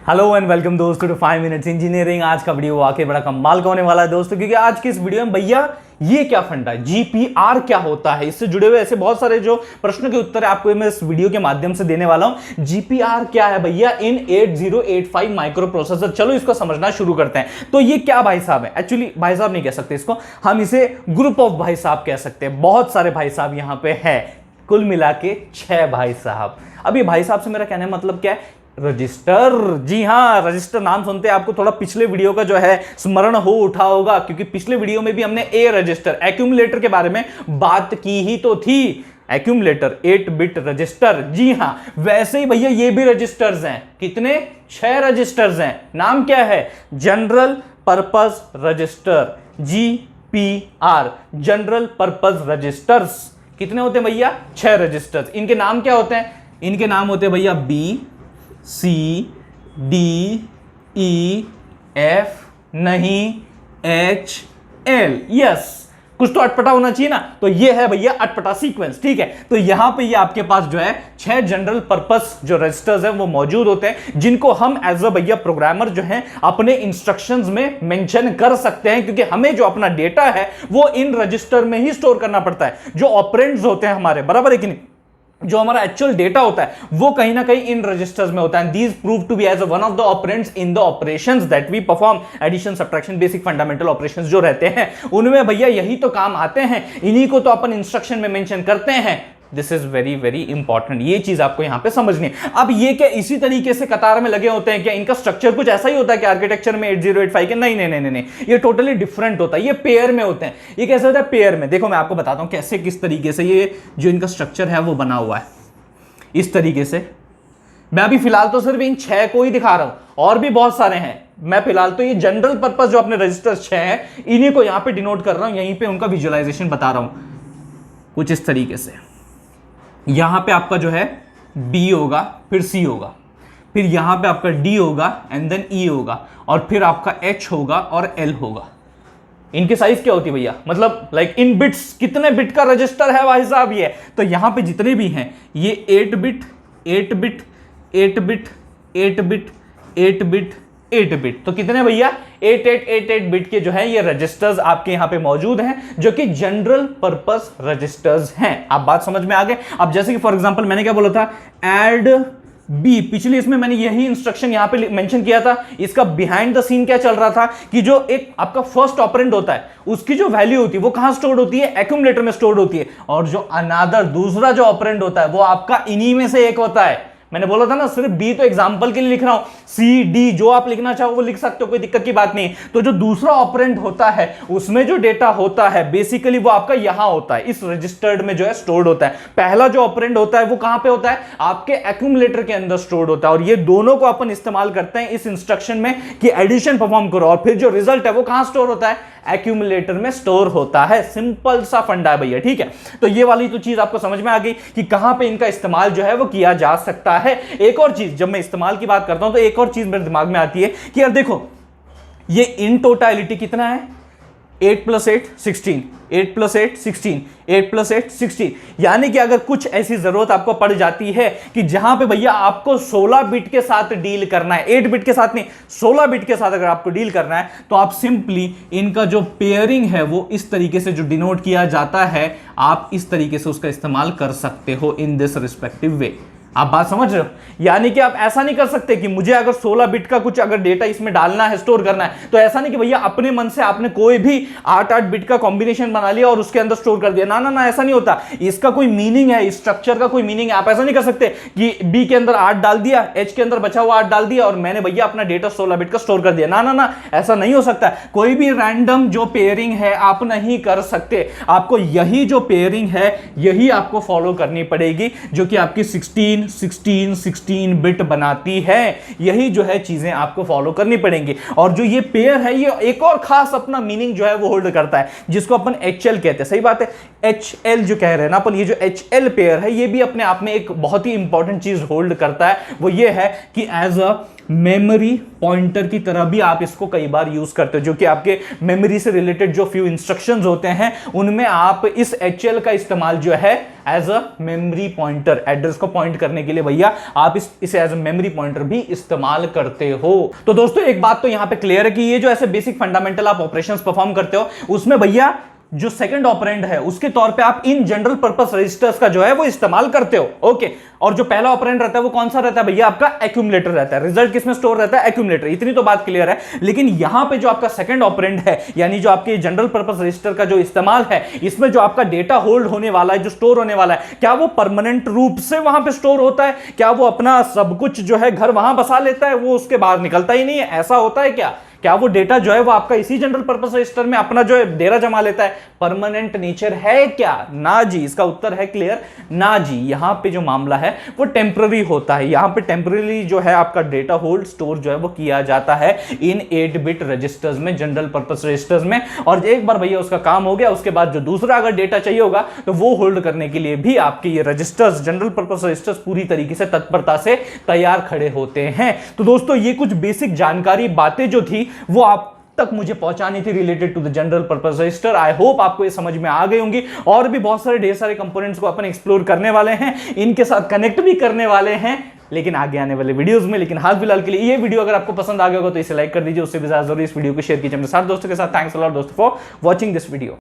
Hello and welcome दोस्तों to 5 minutes engineering. आज का वीडियो वाकई बड़ा कमाल का होने वाला है दोस्तों, क्योंकि आज की इस वीडियो में भैया ये क्या फंडा है, जीपीआर क्या होता है, इससे जुड़े हुए ऐसे बहुत सारे जो प्रश्नों के उत्तर आपको मैं इस वीडियो के माध्यम से देने वाला हूं। जीपीआर क्या है भैया इन 8085 माइक्रो प्रोसेसर। चलो इसको समझना शुरू करते हैं। तो ये क्या भाई साहब है, एक्चुअली भाई साहब नहीं कह सकते इसको, हम इसे ग्रुप ऑफ भाई साहब कह सकते हैं। बहुत सारे भाई साहब यहां पे है, कुल मिला के 6 भाई साहब। अब ये भाई साहब से मेरा कहने का मतलब क्या है, रजिस्टर। जी हां, रजिस्टर नाम सुनते हैं आपको थोड़ा पिछले वीडियो का जो है स्मरण हो उठा होगा, क्योंकि पिछले वीडियो में भी हमने ए रजिस्टर एक्यूमुलेटर के बारे में बात की ही तो थी। एक्यूमुलेटर 8 बिट रजिस्टर, जी हां, वैसे ही भैया ये भी रजिस्टर्स हैं। कितने? 6 रजिस्टर्स हैं। नाम क्या है? General purpose register, GPR, general purpose registers. कितने होते हैं भैया? 6 रजिस्टर्स। इनके नाम क्या होते हैं? इनके नाम होते हैं भैया बी, सी, डी, ई, एफ, नहीं, एच, एल। यस, कुछ तो अटपटा होना चाहिए ना, तो ये है भैया अटपटा सीक्वेंस। ठीक है, तो यहां पे ये आपके पास जो है 6 जनरल पर्पस जो रजिस्टर्स है वो मौजूद होते हैं, जिनको हम एज अ भैया प्रोग्रामर जो है अपने इंस्ट्रक्शंस में मेंशन कर सकते हैं, क्योंकि हमें जो अपना डेटा है वो इन रजिस्टर में ही स्टोर करना पड़ता है। जो ऑपरेंड्स होते हैं हमारे, बराबर है कि नहीं, जो हमारा एक्चुअल डेटा होता है वो कहीं ना कहीं इन रजिस्टर्स में होता है। These prove to be as one of the operands in the operations that we perform. Addition, subtraction, basic fundamental operations जो रहते हैं उनमें भैया यही तो काम आते हैं, इन्हीं को तो अपन इंस्ट्रक्शन में मेंशन करते हैं। This is very very important, ये चीज आपको यहां पे समझनी है। अब ये क्या इसी तरीके से कतार में लगे होते हैं क्या? इनका स्ट्रक्चर कुछ ऐसा ही होता है कि आर्किटेक्चर में 8085 के? नहीं नहीं नहीं नहीं, ये टोटली डिफरेंट होता है। ये पेयर में होते हैं। ये कैसे होता है? पेयर में। देखो मैं आपको बताता हूं कैसे, किस तरीके से ये जो इनका स्ट्रक्चर है वो बना हुआ है। इस तरीके से मैं अभी फिलहाल तो सिर्फ इन 6 को ही दिखा रहा हूं, और भी बहुत सारे हैं। मैं फिलहाल तो ये जनरल पर्पस जो अपने रजिस्टर 6 हैं इन्हीं को यहां पे डिनोट कर रहा हूं, यहीं पे उनका विजुअलाइजेशन बता रहा हूं कुछ इस तरीके से। यहां पे आपका जो है B होगा, फिर C होगा, फिर यहां पे आपका D होगा एंड देन E होगा, और फिर आपका H होगा और L होगा। इनकी साइज क्या होती है भैया, मतलब लाइक इन बिट्स, कितने बिट का रजिस्टर है भाई साहब ये? तो यहां पे जितने भी हैं ये 8 bit 8 bit 8 bit 8 bit 8 bit 8 bit, तो कितने भैया? 8888 बिट के जो है ये रजिस्टर्स आपके यहां पे मौजूद हैं, जो कि जनरल पर्पस रजिस्टर्स हैं। आप बात समझ में आ गए? अब जैसे कि फॉर एग्जांपल मैंने क्या बोला था, ऐड बी, पिछली इसमें मैंने यही इंस्ट्रक्शन यहां पे मेंशन किया था। इसका बिहाइंड द सीन क्या चल रहा था कि जो एक आपका फर्स्ट ऑपरेंड होता है उसकी जो वैल्यू होती है वो कहां स्टोर्ड होती है? एक्यूमुलेटर में स्टोर्ड होती है, और जो अनादर दूसरा जो ऑपरेंड होता है वो आपका इन्हीं में से एक होता है। मैंने बोला था ना सिर्फ बी तो एग्जांपल के लिए लिख रहा हूं, सी डी जो आप लिखना चाहो वो लिख सकते हो, कोई दिक्कत की बात नहीं। तो जो दूसरा ऑपरेंड होता है उसमें जो डेटा होता है बेसिकली वो आपका यहां होता है, इस रजिस्टर्ड में जो है स्टोर्ड होता है। पहला जो ऑपरेंड होता है वो कहां पे होता है? आपके एक्यूमुलेटर के अंदर स्टोर्ड होता है, और ये दोनों को अपन इस्तेमाल करते हैं इस इंस्ट्रक्शन में कि एडिशन परफॉर्म करो, और फिर जो रिजल्ट है वो कहां स्टोर होता है? एक्यूमुलेटर में स्टोर होता है। सिंपल सा फंडा है भैया। ठीक है, तो ये वाली तो चीज आपको समझ में आ गई कि कहां पे इनका इस्तेमाल जो है वो किया जा सकता है। एक और चीज, जब मैं इस्तेमाल की बात करता हूं तो एक और चीज मेरे दिमाग में आती है कि यार देखो ये इन टोटलिटी कितना है? 8 + 8 16, 8 + 8 16, 8 + 8 16। यानी कि अगर कुछ ऐसी जरूरत आपको पड़ जाती है कि जहां पे भैया आपको 16 बिट के साथ डील करना है, 8 बिट के साथ नहीं, 16 बिट के साथ अगर आपको डील करना है, तो आप सिंपली इनका जो पेयरिंग है वो इस तरीके से जो डिनोट किया जाता है, आप इस तरीके से उसका इस्तेमाल कर सकते हो इन दिस रिस्पेक्टिव वे। आप बात समझ रहे हो? यानी कि आप ऐसा नहीं कर सकते कि मुझे अगर 16 बिट का कुछ अगर डेटा इसमें डालना है, स्टोर करना है, तो ऐसा नहीं कि भैया अपने मन से आपने कोई भी 8-8 बिट का कॉम्बिनेशन बना लिया और उसके अंदर स्टोर कर दिया। ना ना ना, ऐसा नहीं होता। इसका कोई मीनिंग है, स्ट्रक्चर का कोई मीनिंग है। आप ऐसा नहीं कर सकते कि बी के अंदर 8 डाल दिया, एच के अंदर बचा हुआ 8 डाल दिया और मैंने भैया अपना डेटा 16 बिट का स्टोर कर दिया। ना ना ना, ऐसा नहीं हो सकता। कोई भी रैंडम जो पेयरिंग है आप नहीं कर सकते। आपको यही जो पेयरिंग है यही आपको फॉलो करनी पड़ेगी, जो कि आपकी 16 बिट बनाती है। यही जो है चीजें आपको फॉलो करनी पड़ेंगी। और जो ये पेयर है ये एक और खास अपना मीनिंग जो है वो होल्ड करता है, जिसको अपन HL कहते हैं। सही बात है, HL जो कह रहे हैं ना अपन, ये जो HL पेयर है ये भी अपने आप में एक बहुत ही इंपॉर्टेंट चीज होल्ड करता है। वो ये है कि एज अ मेमोरी पॉइंटर की तरह भी आप इसको कई बार यूज करते हो, जो कि आपके मेमोरी से रिलेटेड जो फ्यू इंस्ट्रक्शंस होते हैं उनमें आप इस HL का इस्तेमाल जो है as a memory pointer, address को पॉइंट करने के लिए भैया आप इसे एज अ मेमोरी पॉइंटर भी इस्तेमाल करते हो। तो दोस्तों एक बात तो यहां पे क्लियर है कि ये जो ऐसे बेसिक फंडामेंटल आप ऑपरेशंस परफॉर्म करते हो उसमें भैया जो सेकंड ऑपरेंड है उसके तौर पे आप इन जनरल पर्पस रजिस्टर्स का जो है वो इस्तेमाल करते हो। ओके, और जो पहला ऑपरेंड रहता है वो कौन सा रहता है भैया? आपका एक्यूमुलेटर रहता है। रिजल्ट किसमें स्टोर रहता है? एक्यूमुलेटर। इतनी तो बात क्लियर है। लेकिन यहां पे जो आपका सेकंड ऑपरेंड है, यानी जो आपके जनरल पर्पस रजिस्टर का जो इस्तेमाल है, इसमें जो आपका डेटा होल्ड होने वाला है, जो स्टोर होने वाला है, क्या वो परमानेंट रूप से वहां पे स्टोर होता है? क्या वो अपना सब कुछ जो है घर वहां बसा लेता है, वो उसके बाहर निकलता ही नहीं है? ऐसा होता है क्या वो डेटा जो है वो आपका इसी जनरल पर्पस रजिस्टर में अपना जो है डेरा जमा लेता है? परमानेंट नेचर है क्या? ना जी। इसका उत्तर है क्लियर, ना जी। यहां पे जो मामला है वो टेम्पररी होता है। यहां पे टेम्पररी जो है आपका डेटा होल्ड स्टोर जो है वो किया जाता है इन 8 बिट रजिस्टर्स में, जनरल पर्पस रजिस्टर्स में। और एक बार भैया उसका काम हो गया, उसके बाद जो दूसरा अगर डेटा चाहिए होगा तो वो होल्ड करने के लिए भी आपके ये रजिस्टर्स, जनरल पर्पस रजिस्टर्स पूरी तरीके से तत्परता से तैयार खड़े होते हैं। तो दोस्तों ये कुछ बेसिक जानकारी, बातें जो थी वो आप तक मुझे पहुंचानी थी related to the general purpose register. I hope आपको ये समझ में आ गई होंगी। और भी बहुत सारे ढेर सारे कंपोनेंट्स को अपन एक्सप्लोर करने वाले हैं, इनके साथ कनेक्ट भी करने वाले हैं, लेकिन आगे आने वाले वीडियोस में। लेकिन हाल फिलहाल के लिए ये वीडियो अगर आपको पसंद आ गया होगा तो इसे लाइक कर दीजिए। उससे भी ज्यादा जरूरी इस वीडियो को शेयर कीजिए अपने सारे दोस्तों के साथ। थैंक्स अ लॉट दोस्तों फॉर वॉचिंग दिस वीडियो।